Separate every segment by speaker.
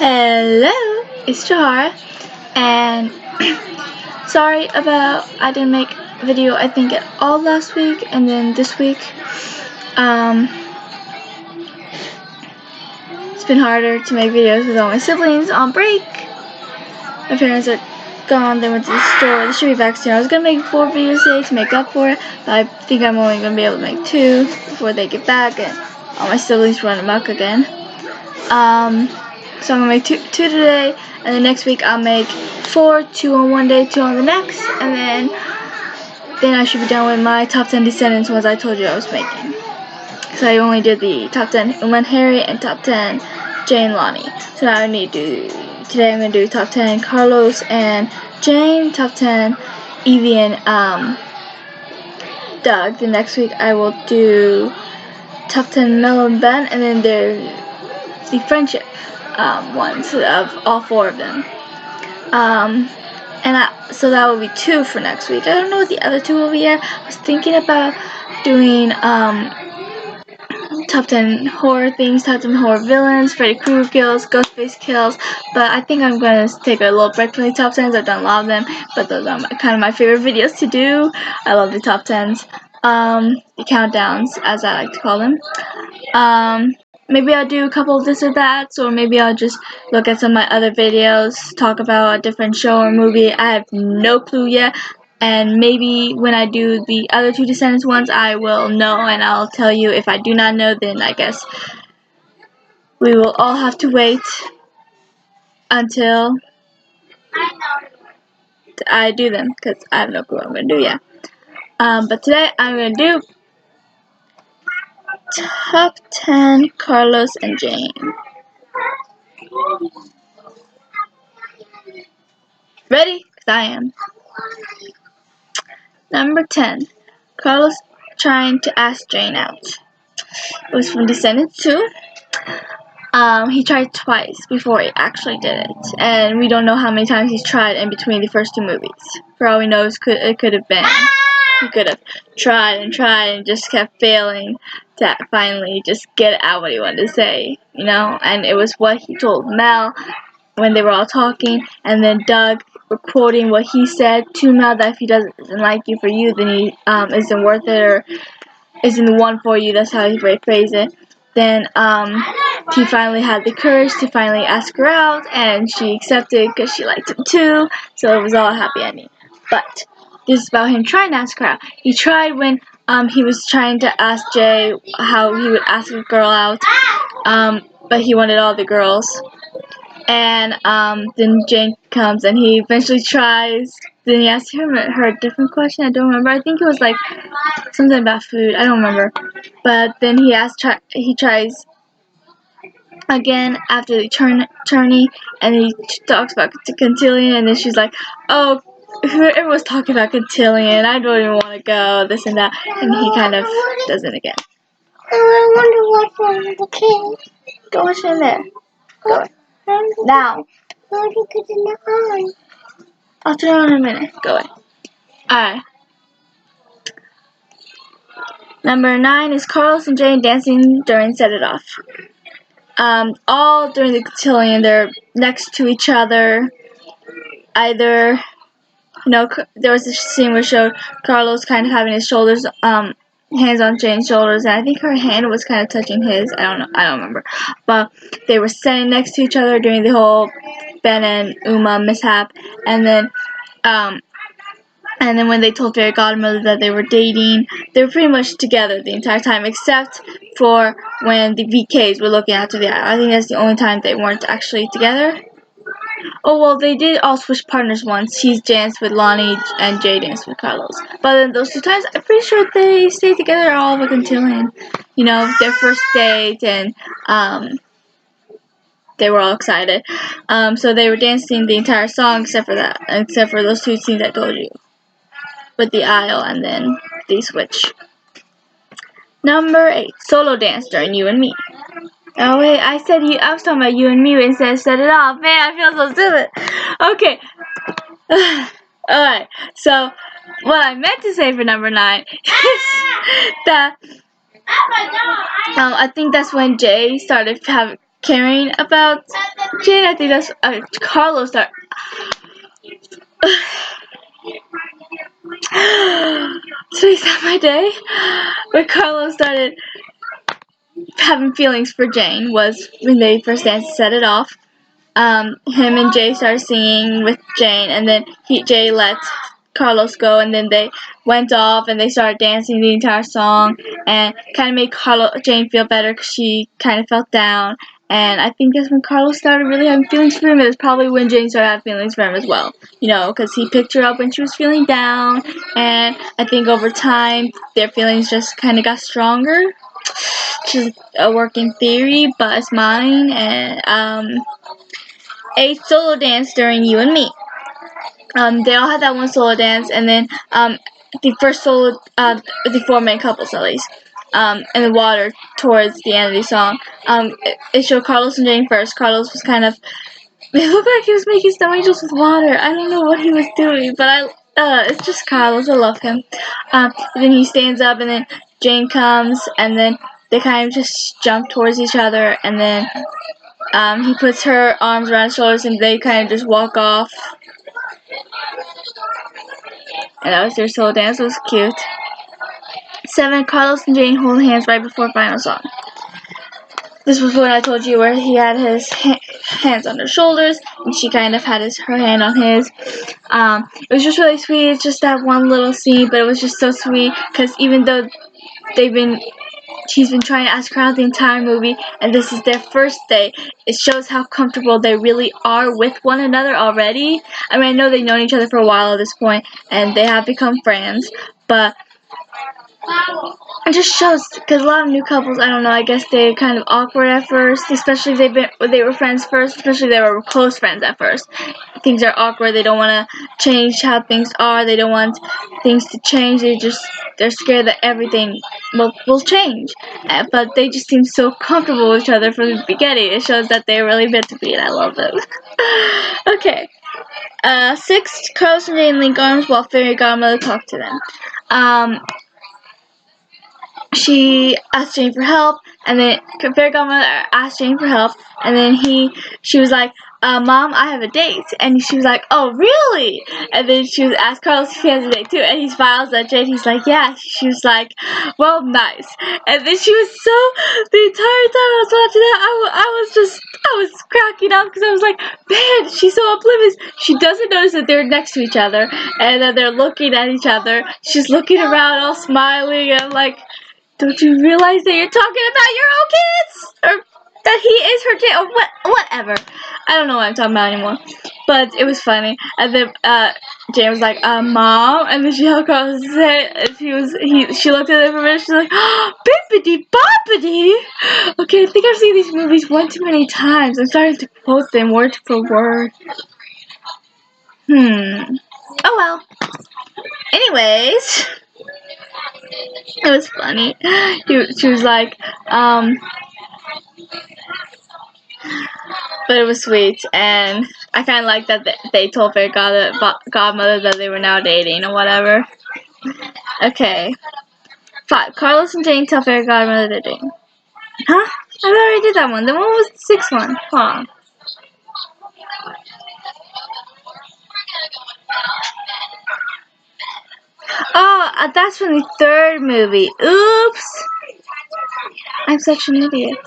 Speaker 1: Hello, it's Jahara, and sorry about I didn't make a video I think at all last week, and then this week it's been harder to make videos with all my siblings on break. My parents are gone, they went to the store, they should be back soon. I was gonna make 4 videos today to make up for it, but I think I'm only gonna be able to make 2 before they get back and all my siblings run amok again. So I'm gonna make two today, and then next week I'll make 4, 2 on one day, 2 on the next, and then I should be done with my top 10 Descendants ones I told you I was making. So I only did the top 10 Uma and Harry and top 10 Jane and Lonnie. So now I need to today I'm gonna do top 10 Carlos and Jane, top 10 Evie and Doug. The next week I will do top 10 Mel and Ben, and then there's the friendship ones of all 4 of them. So that will be 2 for next week. I don't know what the other 2 will be yet. I was thinking about doing top 10 horror things, top 10 horror villains, Freddy Krueger kills, Ghostface kills, but I think I'm going to take a little break from the top 10s. I've done a lot of them, but those are kind of my favorite videos to do. I love the top 10s, the countdowns, as I like to call them. Maybe I'll do a couple of this or that, or maybe I'll just look at some of my other videos, talk about a different show or movie. I have no clue yet, and maybe when I do the other 2 Descendants ones, I will know, and I'll tell you. If I do not know, then I guess we will all have to wait until I do them, because I have no clue what I'm going to do yet. But today I'm going to do top 10 Carlos and Jane. Ready? Because I am. Number 10. Carlos trying to ask Jane out. It was from Descendants 2. He tried twice before he actually did it. And we don't know how many times he's tried in between the first 2 movies. For all we know, it could have been. He could have tried and just kept failing to finally just get out what he wanted to say, you know? And it was what he told Mel when they were all talking, and then Doug quoting what he said to Mel, that if he doesn't like you for you, then he isn't worth it, or isn't the one for you. That's how he phrased it. Then he finally had the courage to finally ask her out, and she accepted because she liked him too. So it was all a happy ending. But this is about him trying to ask her out. He tried when he was trying to ask Jay how he would ask a girl out, but he wanted all the girls. And then Jane comes, and he eventually tries. Then he asks her a different question. I don't remember. I think it was like something about food. I don't remember. But then he tries again after the tourney, and he talks about Cantillion, and then she's like, "Oh, everyone's talking about Cantillion. I don't even want to go. This and that." And he kind of does it again. I wonder what's the kid. Go watch in there. Go now. I'll turn on in a minute. Go away. Alright. Number 9 is Carlos and Jane dancing during Set It Off. All during the cotillion, they're next to each other. Either, there was a scene where it showed Carlos kind of having his shoulders, hands on Jane's shoulders, and I think her hand was kind of touching his. I don't know. I don't remember. But they were standing next to each other during the whole Ben and Uma mishap, and then when they told Fairy Godmother that they were dating, they were pretty much together the entire time, except for when the VKs were looking after the eye. I think that's the only time they weren't actually together. Oh, well, they did all switch partners once. He danced with Lonnie and Jay danced with Carlos. But then those 2 times, I'm pretty sure they stayed together all up until their first date, and they were all excited. So they were dancing the entire song except for those 2 scenes I told you, with the aisle and then the switch. Number 8, solo dance during You and Me. Oh wait, I was talking about You and Me instead of Set It Off. Man, I feel so stupid. Okay. Alright, so what I meant to say for number 9 is that I think that's when Jay started caring about Jane. I think that's Carlos that. Today's not my day. When Carlos started having feelings for Jane was when they first danced, set it off. Him and Jay started singing with Jane, and then Jay let Carlos go, and then they went off and they started dancing the entire song, and kind of made Jane feel better because she kind of felt down. And I think that's when Carlos started really having feelings for him. It was probably when Jane started having feelings for him as well, because he picked her up when she was feeling down, and I think over time their feelings just kind of got stronger. Which is a working theory, but it's mine. And a solo dance during You and Me. They all had that one solo dance, and then the first solo, the four-man couples at least, in the water towards the end of the song. It showed Carlos and Jane first. Carlos was kind of, it looked like he was making snow angels with water. I don't know what he was doing, but it's just Carlos. I love him. Then he stands up, and then Jane comes, and then they kind of just jump towards each other, and then he puts her arms around his shoulders, and they kind of just walk off. And that was their solo dance. It was cute. 7. Carlos and Jane hold hands right before final song. This was when I told you where he had his hands on her shoulders, and she kind of had her hand on his. It was just really sweet. It's just that one little scene, but it was just so sweet because even though he's been trying to ask her out the entire movie, and this is their first day, it shows how comfortable they really are with one another already. I mean, I know they've known each other for a while at this point, and they have become friends, but it just shows, because a lot of new couples, I don't know, I guess they're kind of awkward at first, especially if they were friends first, especially if they were close friends at first. Things are awkward, they don't want to change how things are, they don't want things to change, they're scared that everything will change. But they just seem so comfortable with each other from the beginning. It shows that they're really meant to be, and I love them. Okay. 6. Carlos and Jane link arms while Fairy Godmother talk to them. She asked Jane for help, and then Fairy Godmother asked Jane for help, and then she was like, Mom, I have a date. And she was like, oh, really? And then she was asked Carlos if he has a date too, and he smiles at Jane. He's like, yeah. She was like, well, nice. And then she was the entire time I was watching that, I was cracking up because I was like, man, she's so oblivious. She doesn't notice that they're next to each other, and that they're looking at each other. She's looking around all smiling, and I'm like, don't you realize that you're talking about your own kids? Or that he is her kid? Or whatever. I don't know what I'm talking about anymore. But it was funny. And then Jane was like, Mom. And then she held across his head. And she looked at him for a minute. She's like, bippity boppity. Okay, I think I've seen these movies one too many times. I'm starting to quote them word for word. Oh well. Anyways. It was funny. She was like, but it was sweet, and I kind of like that they told Fairy Godmother that they were now dating or whatever. Okay. 5. Carlos and Jane tell Fairy Godmother they're dating. Huh? I already did that one. Then what was the 6th one? Hold on. Oh, that's from the 3rd movie. Oops. I'm such an idiot.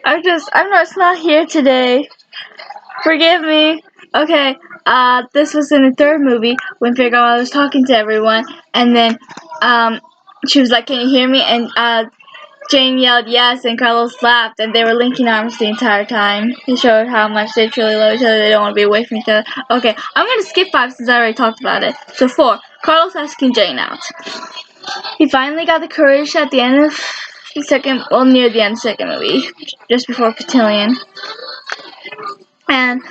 Speaker 1: I'm not here today. Forgive me. Okay, this was in the 3rd movie when Fairy Godmother was talking to everyone, and then, she was like, can you hear me? And, Jane yelled yes, and Carlos laughed, and they were linking arms the entire time. He showed how much they truly love each other. They don't want to be away from each other. Okay, I'm going to skip 5 since I already talked about it. So 4, Carlos asking Jane out. He finally got the courage at the end of the near the end of the 2nd movie, just before Cotillion. And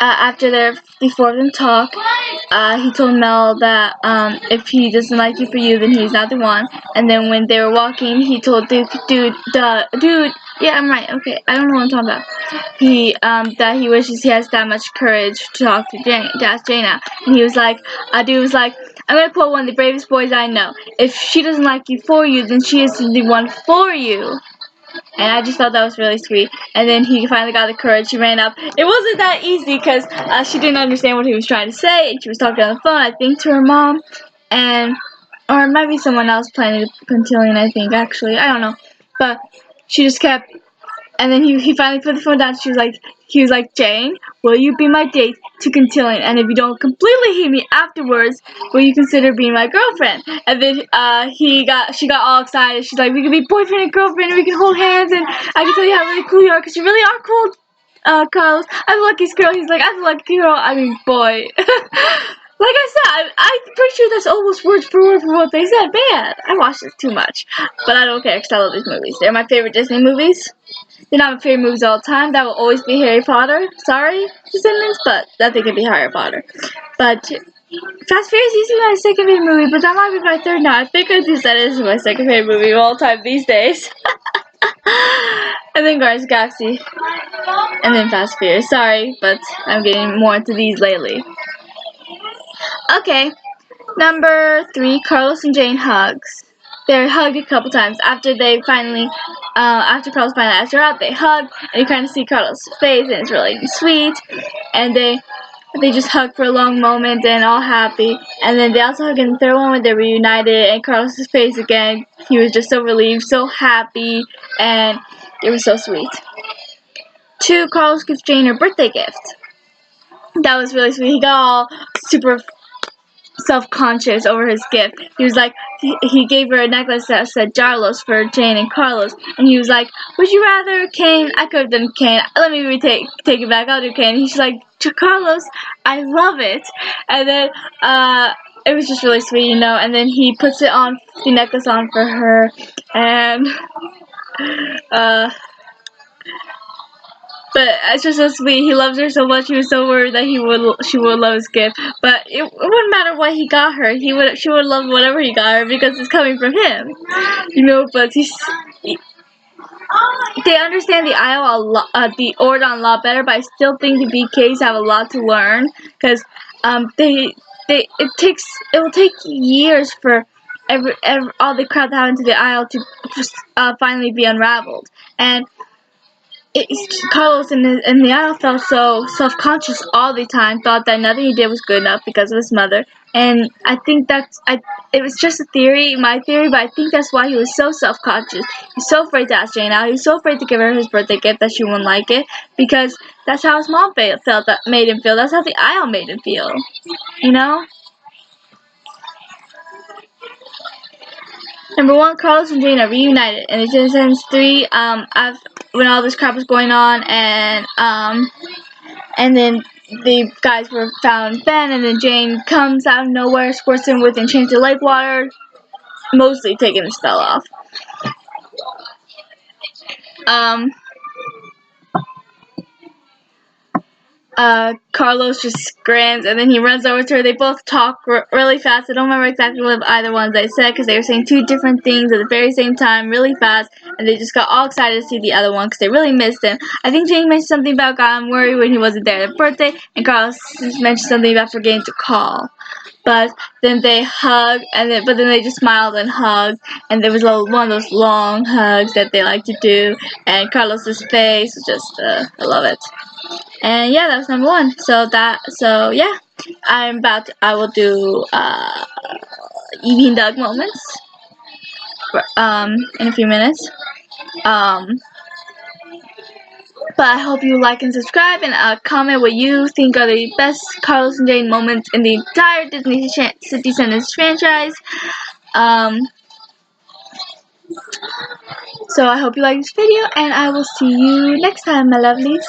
Speaker 1: after the 4 of them talk, he told Mel that if he doesn't like you for you, then he's not the one. And then when they were walking, he told dude, yeah, I'm right. Okay, I don't know what I'm talking about. That he wishes he has that much courage to talk to ask Jane out. And he was like, dude was like, I'm gonna quote one of the bravest boys I know. If she doesn't like you for you, then she isn't the one for you. and I just thought that was really sweet. And then he finally got the courage. She ran up. It wasn't that easy because she didn't understand what he was trying to say, and she was talking on the phone, I think, to her mom, and or it might be someone else playing Quintillion, I think, actually. I don't know. But she just kept, and then he finally put the phone down. He was like, Jane, will you be my date to Quintillion? And if you don't completely hate me afterwards, will you consider being my girlfriend? And then she got all excited. She's like, we can be boyfriend and girlfriend, and we can hold hands, and I can tell you how really cool you are, because you really are cool, Carlos. I'm the luckiest girl. He's like, I'm the luckiest girl. I mean, boy. Like I said, I'm pretty sure that's almost word for word for what they said. Man, I watched it too much. But I don't care because I love these movies. They're my favorite Disney movies. They're not my favorite movies all the time. That will always be Harry Potter. Sorry, Descendants, but that thing could be Harry Potter. But Fast Furious used to be my second favorite movie, but that might be my third now. I think Descendants is my second favorite movie of all time these days. And then Guardians of the Galaxy. And then Fast Furious. Sorry, but I'm getting more into these lately. Okay, number 3, Carlos and Jane hugs. They hugged a couple times after after Carlos finally asked her out. They hugged, and you kind of see Carlos' face, and it's really sweet. And they just hugged for a long moment, and all happy. And then they also hugged in the third one when they reunited, and Carlos' face again. He was just so relieved, so happy, and it was so sweet. 2, Carlos gives Jane her birthday gift. That was really sweet. He got all super self-conscious over his gift. He was like, he gave her a necklace that said Jarlos for Jane and Carlos, and he was like, would you rather Kane? I could have done Kane. Let me take it back. I'll do Kane. And he's like, Carlos, I love it. And then it was just really sweet, and then he puts the necklace on for her, and but it's just so sweet. He loves her so much. He was so worried that she would love his gift. But it wouldn't matter what he got her. She would love whatever he got her because it's coming from him. But they understand the the Ordon a lot better. But I still think the BKs have a lot to learn because it will take years for all the crowd that happened to the Isle to finally be unraveled. And Carlos in the Isle felt so self-conscious all the time, thought that nothing he did was good enough because of his mother. And I think it was just my theory, but I think that's why he was so self-conscious. He's so afraid to ask Jane out. He was so afraid to give her his birthday gift that she wouldn't like it, because that's how his mom felt, that made him feel. That's how the Isle made him feel, Number 1, Carlos and Jane are reunited, and it's Descendants 3. When all this crap was going on, and then the guys were found Ben, and then Jane comes out of nowhere, squirts him with enchanted lake water, mostly taking the spell off. Carlos just grins, and then he runs over to her. They both talk really fast. I don't remember exactly what either ones they said, because they were saying 2 different things at the very same time, really fast, and they just got all excited to see the other one, because they really missed him. I think Jane mentioned something about God and worry when he wasn't there at their birthday, and Carlos mentioned something about forgetting to call. But then they hugged, but then they just smiled and hugged, and there was one of those long hugs that they like to do, and Carlos's face was just, I love it. And yeah, that was number 1. So yeah, I will do Evie and Doug moments in a few minutes. But I hope you like and subscribe, and comment what you think are the best Carlos and Jane moments in the entire Disney Descendants franchise. So I hope you like this video, and I will see you next time, my lovelies.